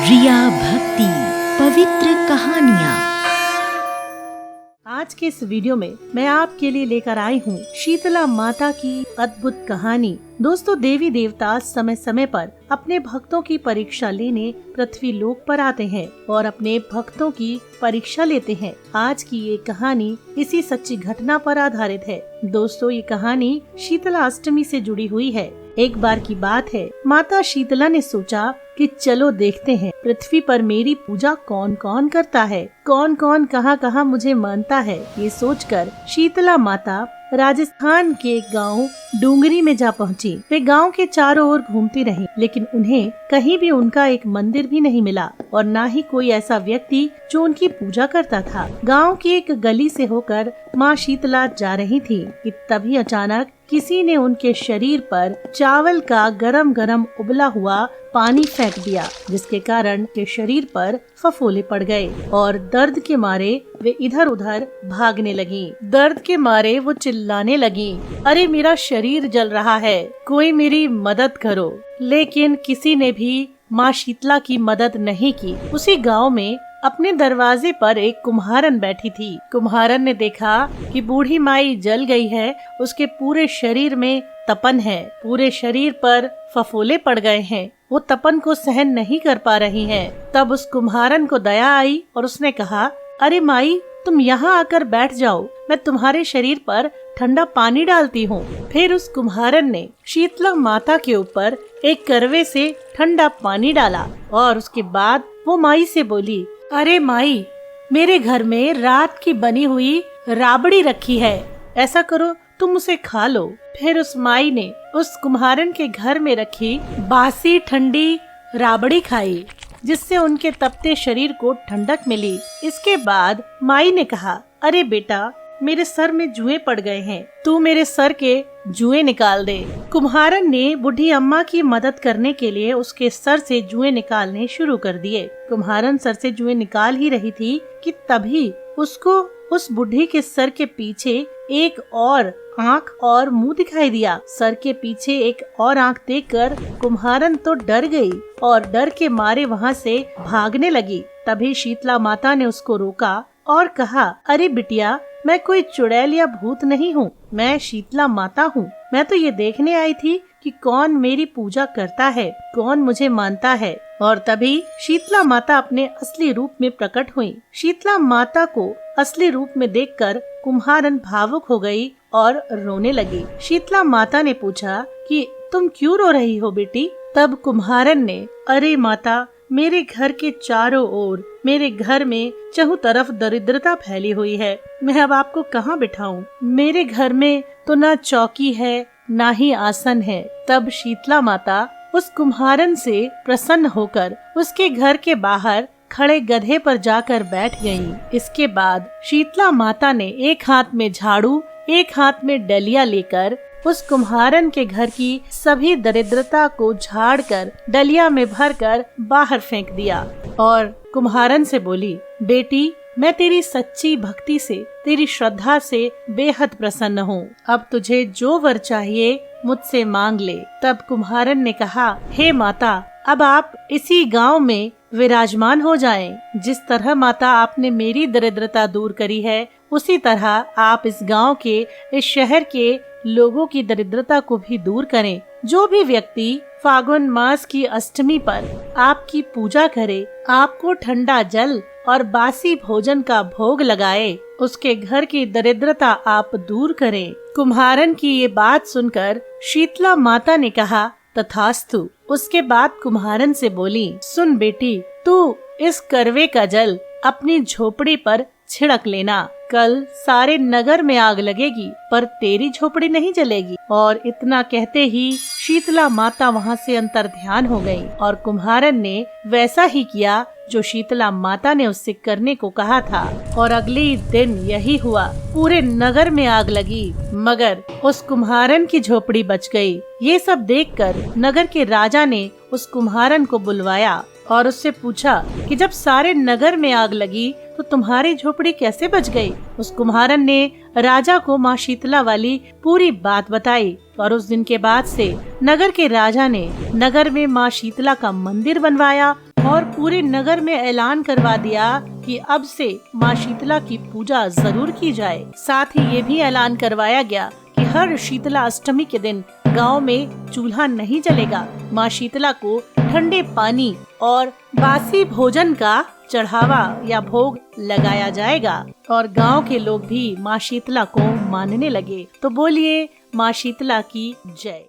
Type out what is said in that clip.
रिया भक्ति पवित्र कहानियाँ। आज के इस वीडियो में मैं आपके लिए लेकर आई हूँ शीतला माता की अद्भुत कहानी। दोस्तों, देवी देवता समय समय पर अपने भक्तों की परीक्षा लेने पृथ्वी लोक पर आते हैं और अपने भक्तों की परीक्षा लेते हैं। आज की ये कहानी इसी सच्ची घटना पर आधारित है। दोस्तों, ये कहानी शीतला अष्टमी से जुड़ी हुई है। एक बार की बात है, माता शीतला ने सोचा कि चलो देखते हैं पृथ्वी पर मेरी पूजा कौन कौन करता है, कौन कौन कहाँ कहाँ मुझे मानता है। ये सोचकर शीतला माता राजस्थान के गांव डूंगरी में जा पहुंची। वे गांव के चारों ओर घूमती रहीं, लेकिन उन्हें कहीं भी उनका एक मंदिर भी नहीं मिला और न ही कोई ऐसा व्यक्ति जो उनकी पूजा करता था। गांव की एक गली से होकर माँ शीतला जा रही थी कि तभी अचानक किसी ने उनके शरीर पर चावल का गरम गरम उबला हुआ पानी फेंक दिया, जिसके कारण के शरीर पर फफोले पड़ गए और दर्द के मारे वे इधर उधर भागने लगी। दर्द के मारे वो चिल्लाने लगी, अरे मेरा शरीर जल रहा है, कोई मेरी मदद करो। लेकिन किसी ने भी माँ शीतला की मदद नहीं की। उसी गांव में अपने दरवाजे पर एक कुम्हारन बैठी थी। कुम्हारन ने देखा कि बूढ़ी माई जल गई है, उसके पूरे शरीर में तपन है, पूरे शरीर पर फफोले पड़ गए हैं, वो तपन को सहन नहीं कर पा रही है। तब उस कुम्हारन को दया आई और उसने कहा, अरे माई, तुम यहाँ आकर बैठ जाओ, मैं तुम्हारे शरीर पर ठंडा पानी डालती हूँ। फिर उस कुम्हारन ने शीतला माता के ऊपर एक करवे से ठंडा पानी डाला और उसके बाद वो माई से बोली, अरे माई, मेरे घर में रात की बनी हुई राबड़ी रखी है, ऐसा करो तुम उसे खा लो। फिर उस माई ने उस कुम्हारन के घर में रखी बासी ठंडी राबड़ी खाई, जिससे उनके तपते शरीर को ठंडक मिली। इसके बाद माई ने कहा, अरे बेटा, मेरे सर में जुएं पड़ गए हैं, तू मेरे सर के जुएं निकाल दे। कुम्हारन ने बूढ़ी अम्मा की मदद करने के लिए उसके सर से जुएं निकालने शुरू कर दिए। कुम्हारन सर से जुएं निकाल ही रही थी कि तभी उसको उस बुढ़ी के सर के पीछे एक और आँख और मुंह दिखाई दिया। सर के पीछे एक और आँख देखकर कुम्हारन तो डर गई और डर के मारे वहाँ से भागने लगी। तभी शीतला माता ने उसको रोका और कहा, अरे बिटिया, मैं कोई चुड़ैल या भूत नहीं हूँ, मैं शीतला माता हूँ। मैं तो ये देखने आई थी कि कौन मेरी पूजा करता है, कौन मुझे मानता है। और तभी शीतला माता अपने असली रूप में प्रकट हुई। शीतला माता को असली रूप में देखकर कुम्हारन भावुक हो गई और रोने लगी। शीतला माता ने पूछा कि तुम क्यों रो रही हो बेटी? तब कुम्हारन ने, अरे माता, मेरे घर के चारों ओर, मेरे घर में चहुं तरफ दरिद्रता फैली हुई है, मैं अब आपको कहाँ बिठाऊं? मेरे घर में तो ना चौकी है, ना ही आसन है। तब शीतला माता उस कुम्हारन से प्रसन्न होकर उसके घर के बाहर खड़े गधे पर जाकर बैठ गयी। इसके बाद शीतला माता ने एक हाथ में झाड़ू, एक हाथ में डलिया लेकर उस कुम्हारन के घर की सभी दरिद्रता को झाड़कर डलिया में भरकर बाहर फेंक दिया और कुम्हारन से बोली, बेटी, मैं तेरी सच्ची भक्ति से, तेरी श्रद्धा से बेहद प्रसन्न हूँ। अब तुझे जो वर चाहिए मुझसे मांग ले। तब कुम्हारन ने कहा, हे माता, अब आप इसी गांव में विराजमान हो जाएं। जिस तरह माता आपने मेरी दरिद्रता दूर करी है, उसी तरह आप इस गांव के, इस शहर के लोगों की दरिद्रता को भी दूर करें। जो भी व्यक्ति फागुन मास की अष्टमी पर आपकी पूजा करे, आपको ठंडा जल और बासी भोजन का भोग लगाए, उसके घर की दरिद्रता आप दूर करें। कुम्हारन की ये बात सुनकर शीतला माता ने कहा, तथास्तु। उसके बाद कुम्हारन से बोली, सुन बेटी, तू इस करवे का जल अपनी झोपड़ी पर छिड़क लेना। कल सारे नगर में आग लगेगी पर तेरी झोपड़ी नहीं जलेगी। और इतना कहते ही शीतला माता वहाँ से अंतर्ध्यान हो गई और कुम्हारन ने वैसा ही किया जो शीतला माता ने उससे करने को कहा था। और अगले दिन यही हुआ, पूरे नगर में आग लगी मगर उस कुम्हारन की झोपड़ी बच गई। ये सब देखकर नगर के राजा ने उस कुम्हारन को बुलवाया और उससे पूछा कि जब सारे नगर में आग लगी तो तुम्हारी झोपड़ी कैसे बच गई? उस कुम्हारन ने राजा को माँ शीतला वाली पूरी बात बताई और उस दिन के बाद से नगर के राजा ने नगर में माँ शीतला का मंदिर बनवाया और पूरे नगर में ऐलान करवा दिया कि अब से माँ शीतला की पूजा जरूर की जाए। साथ ही ये भी ऐलान करवाया गया कि हर शीतला अष्टमी के दिन गांव में चूल्हा नहीं जलेगा। माँ शीतला को ठंडे पानी और बासी भोजन का चढ़ावा या भोग लगाया जाएगा और गांव के लोग भी माँ शीतला को मानने लगे। तो बोलिए माँ शीतला की जय।